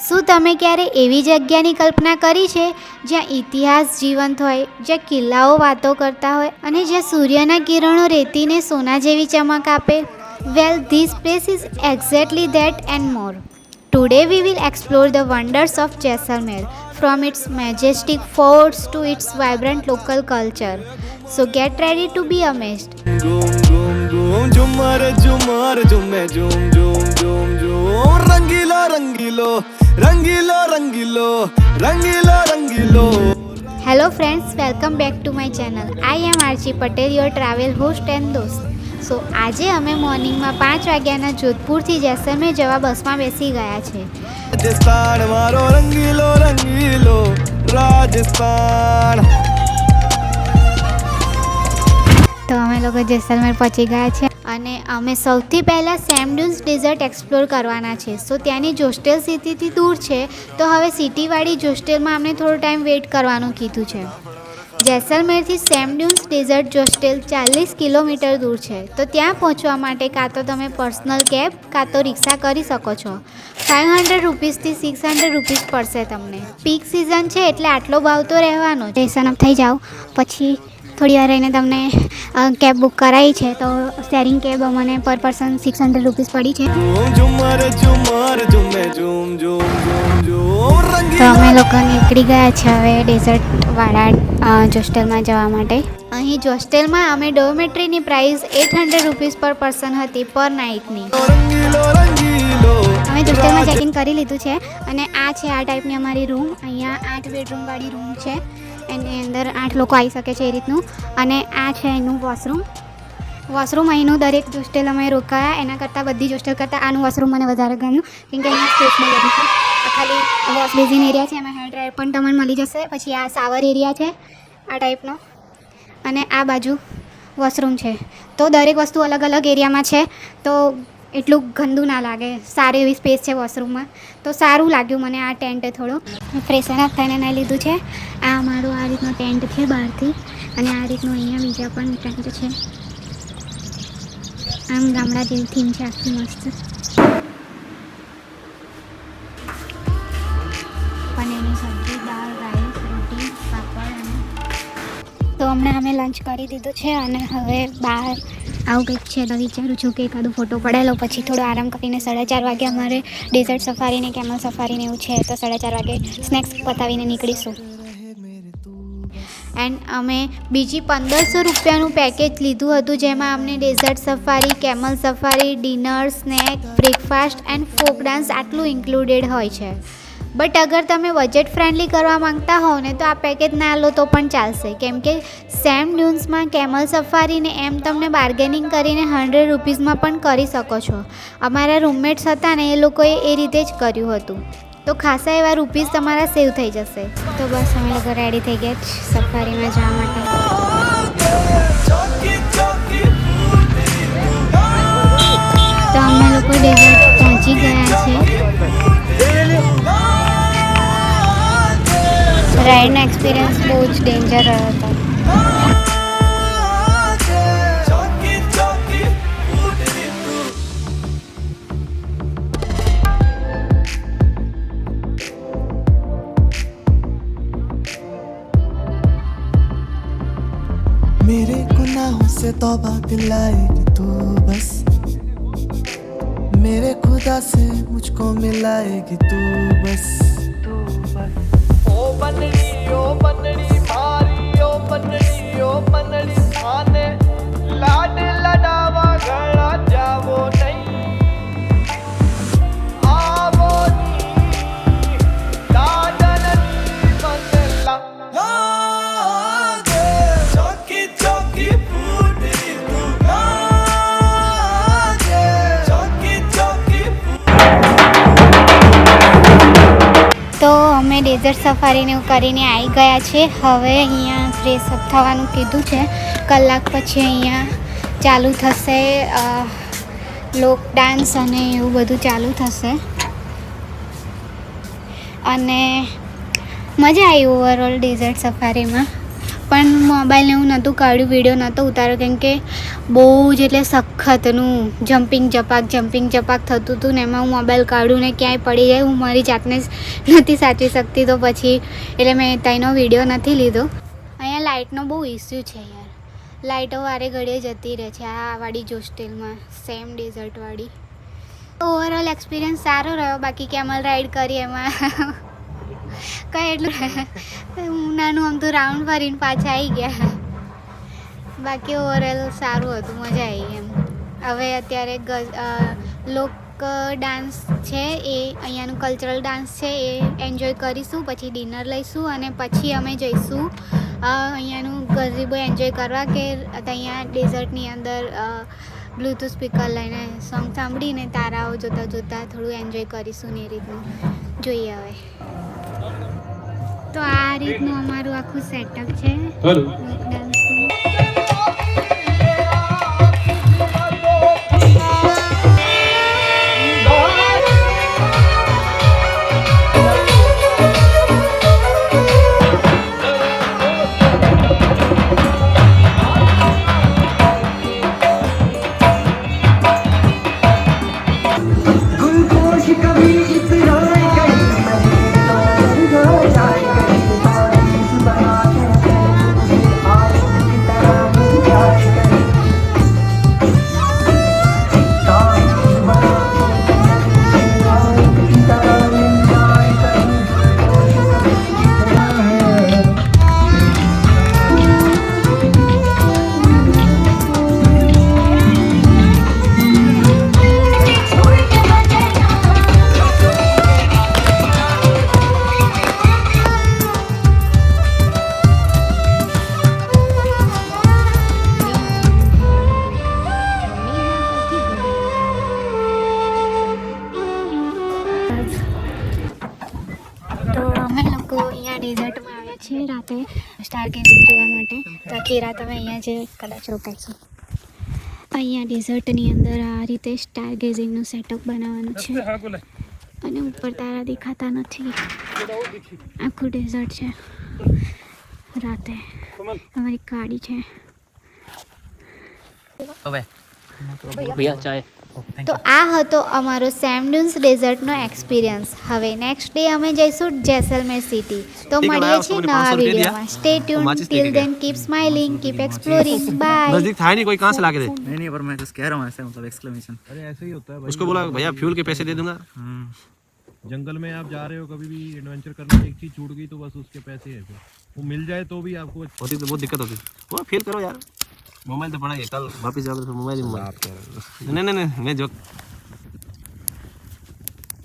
શું તમે ક્યારે એવી જગ્યાની કલ્પના કરી છે જ્યાં ઇતિહાસ જીવંત હોય, જ્યાં કિલ્લાઓ વાતો કરતા હોય અને જ્યાં સૂર્યના કિરણો રેતીને સોના જેવી ચમક આપે? Well, this place is exactly that and more. Today we will explore the wonders of Jaisalmer, from its majestic forts to its vibrant local culture. So get ready to be amazed. Hello friends, welcome back to my channel. I am Archie Patel, your travel host and dost. સો આજે અમે મોર્નિંગમાં 5 વાગ્યાના જોધપુરથી જેસલમેર જવા બસમાં બેસી ગયા છે. રાજસ્થાન મારો રંગીલો રંગીલો રાજસ્થાન. તો અમે લોકો જેસલમેર પહોંચી ગયા છે અને અમે સૌથી પહેલાં સેમ ડ્યુન્સ ડેઝર્ટ એક્સપ્લોર કરવાના છે. સો ત્યાંની જોસ્ટેલ સિટીથી દૂર છે, તો હવે સિટીવાળી જોસ્ટેલમાં અમને થોડો ટાઈમ વેઇટ કરવાનું કીધું છે. જેસલમેરથી સેમ ડ્યુન્સ ડેઝર્ટ જોસ્ટેલ 40 કિલોમીટર દૂર છે, તો ત્યાં પહોંચવા માટે કાં તો તમે પર્સનલ કેબ કાં તો રિક્ષા કરી શકો છો. 500 રૂપીસથી 600 રૂપીસ પડશે તમને. પીક સિઝન છે એટલે આટલો ભાવ તો રહેવાનો. સ્ટેશન અપ થઈ જાઓ પછી થોડી વાર રહીને તમને કેબ બુક કરાવી છે, તો શેરિંગ કેબ અમને પર પર્સન 600 રૂપીસ પડી છે. તો અમે લોકો નીકળી ગયા છે હવે ડેઝર્ટવાળા જોસ્ટેલમાં જવા માટે. અહીં જોસ્ટેલમાં અમે ડોર્મેટરીની પ્રાઇસ 800 રૂપીસ પર પર્સન હતી પર નાઇટની. અમે જોસ્ટેલમાં ચેકિંગ કરી લીધું છે અને આ છે આ ટાઈપની અમારી રૂમ. અહીંયા 8 બેડરૂમવાળી રૂમ છે, એની અંદર 8 લોકો આવી શકે છે એ રીતનું. અને આ છે એનું વોશરૂમ અહીંનું દરેક જોસ્ટેલ અમે રોકાયા એના કરતાં બધી જોસ્ટેલ કરતાં આનું વોશરૂમ મને વધારે ગમ્યું, કેમ કે અહીંયા સ્પેસ બહુ બધી છે. આ ખાલી વોશ બેઝિન એરિયા છે, એમાં હેર ડ્રાયર પણ તમને મળી જશે. પછી આ શાવર એરિયા છે આ ટાઈપનો, અને આ બાજુ વોશરૂમ છે. તો દરેક વસ્તુ અલગ અલગ એરિયામાં છે, તો એટલું ગંદુ ના લાગે. સારી એવી સ્પેસ છે વોશરૂમમાં, તો સારું લાગ્યું મને આ ટેન્ટ થોડું. ફ્રેશન અપ થઈને નાઈ લીધું છે. આ અમારું આ રીતનો ટેન્ટ છે બહારથી, અને આ રીતનું અહીંયા બીજા પણ ટેન્ટ છે. આમ ગામડા જેવી થીમ છે આખી મસ્ત. પનીરની સબ્જી, દાળ, રાઈસ, રોટી, પાપડ. તો હમણાં અમે લંચ કરી દીધું છે અને હવે બહાર આવું કંઈક છે, તો વિચારું છું કે એકાદો ફોટો પડેલો પછી થોડો આરામ કરીને 4:30 વાગે અમારે ડેઝર્ટ સફારીને કેમલ સફારીને એવું છે, તો 4:30 વાગે સ્નેક્સ પતાવીને નીકળીશું. એન્ડ અમે બીજી 1500 રૂપિયાનું પેકેજ લીધું હતું, જેમાં અમને desert safari, camel safari, dinner, snack, breakfast and folk dance આટલું ઇન્ક્લુડેડ હોય છે. બટ અગર તમે બજેટ ફ્રેન્ડલી કરવા માંગતા હોવ ને, તો આ પેકેજ ના લો તો પણ ચાલશે, કેમ કે સેમ ડ્યુન્સમાં કેમલ સફારીને એમ તમને બાર્ગેનિંગ કરીને 100 રૂપીસમાં પણ કરી શકો છો. અમારા રૂમમેટ્સ હતા ને, એ લોકોએ એ રીતે જ કર્યું હતું, તો ખાસા એવા રૂપીસ તમારા સેવ થઈ જશે. તો બસ અમે લોકો રેડી થઈ ગયા સફારીમાં જવા માટે. તો અમે લોકો ડેઝર્ટ પહોંચી ગયા છે. રાઈડનો એક્સપિરિયન્સ બહુ જ ડેન્જર રહ્યો હતો. मेरे गुनाहों से तौबा दिलाएगी तू बस, मेरे खुदा से मुझको मिलाएगी तू बस. ओ बनड़ी भारी, ओ बनड़ी थाने लाड लडावा गळा जावो नहीं, आवो नहीं दादननी मंदला. તો અમે ડેઝર્ટ સફારીને એવું કરીને આવી ગયા છે. હવે અહીંયા ફ્રેશ અપ થવાનું કીધું છે. કલાક પછી અહીંયા ચાલુ થશે લોક ડાન્સ અને એવું બધું ચાલુ થશે. અને મજા આવી ઓવરઓલ ડેઝર્ટ સફારીમાં. પણ મોબાઈલને એવું નહોતું કાઢ્યું, વિડીયો નહોતો ઉતાર્યો, કેમ કે બહુ જ એટલે સખતનું જમ્પિંગ જપાક થતું હતું ને એમાં હું મોબાઈલ કાઢું ને ક્યાંય પડી જાય હું મારી જાતને જ નથી સાચવી શકતી. તો પછી એટલે મેં ત્યાંનો વિડીયો નથી લીધો. અહીંયા લાઇટનો બહુ ઇસ્યુ છે યાર. લાઇટો વારે ઘડીએ જતી રહે છે આ વાળી હોસ્ટેલમાં, સેમ ડેઝર્ટવાળી. ઓવરઓલ એક્સપિરિયન્સ સારો રહ્યો. બાકી કેમલ રાઈડ કરી એમાં કંઈ એટલું નાનું આમ તો રાઉન્ડ ફરીને પાછા આવી ગયા. બાકી ઓવરઓલ સારું હતું, મજા આવી એમ. હવે અત્યારે લોક ડાન્સ છે એ અહીંયાનું કલ્ચરલ ડાન્સ છે એ એન્જોય કરીશું. પછી ડિનર લઈશું અને પછી અમે જઈશું અહીંયાનું ગઝીબો એન્જોય કરવા કે અહીંયા ડેઝર્ટની અંદર બ્લૂટૂથ સ્પીકર લઈને સોંગ સાંભળીને તારાઓ જોતાં થોડું એન્જોય કરીશું ને એ રીતનું જોઈએ હવે. તો આ રીતનું અમારું આખું સેટઅપ છે ડાન્સનું. ડેઝર્ટમાં આવ્યા છીએ રાતે સ્ટાર ગેઝિંગ જોવા માટે. તો આખી રાત અમે અહીંયા જે કદાચ રોકાઈશું. અહીંયા ડેઝર્ટની અંદર આ રીતે સ્ટાર ગેઝિંગનું સેટઅપ બનાવવાનું છે અને ઉપર તારા દેખાતા નથી. આખું ડેઝર્ટ છે. રાતે અમારી ગાડી છે. તો આ હતો અમારો સેમ ડ્યુન્સ ડેઝર્ટનો એક્સપિરિયન્સ. હવે નેક્સ્ટ ડે અમે જઈશું જેસલમેર સિટી. તો મળીએ છીએ નવા વિડીયોમાં. Stay tune till then keep smiling keep exploring bye. नजदीक था ही नहीं, कोई कहाँ से ला के दे? नहीं पर मैं just कह रहा हूँ ऐसे, मतलब एक्सक्लेमेशन. अरे ऐसे ही होता है भाई. उसको बोला भैया फ्यूल के पैसे दे दूंगा. जंगल में आप जा रहे हो, कभी भी एडवेंचर करने में एक चीज छूट गई तो बस उसके पैसे है फिर. वो मिल जाए तो भी आपको होती तो बहुत दिक्कत होती. वो फील करो यार, मोबाइल तो पड़ा है, कल वापस जाओगे तो मोबाइल ही मोबाइल. नहीं मैं जो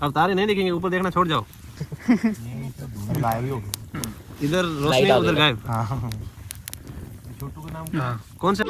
अब तारे नहीं दिखेंगे, ऊपर देखना छोड़ जाओ. गायब ही हो गए. इधर रोशनी है, उधर गायब. छोटू का नाम कौन सा?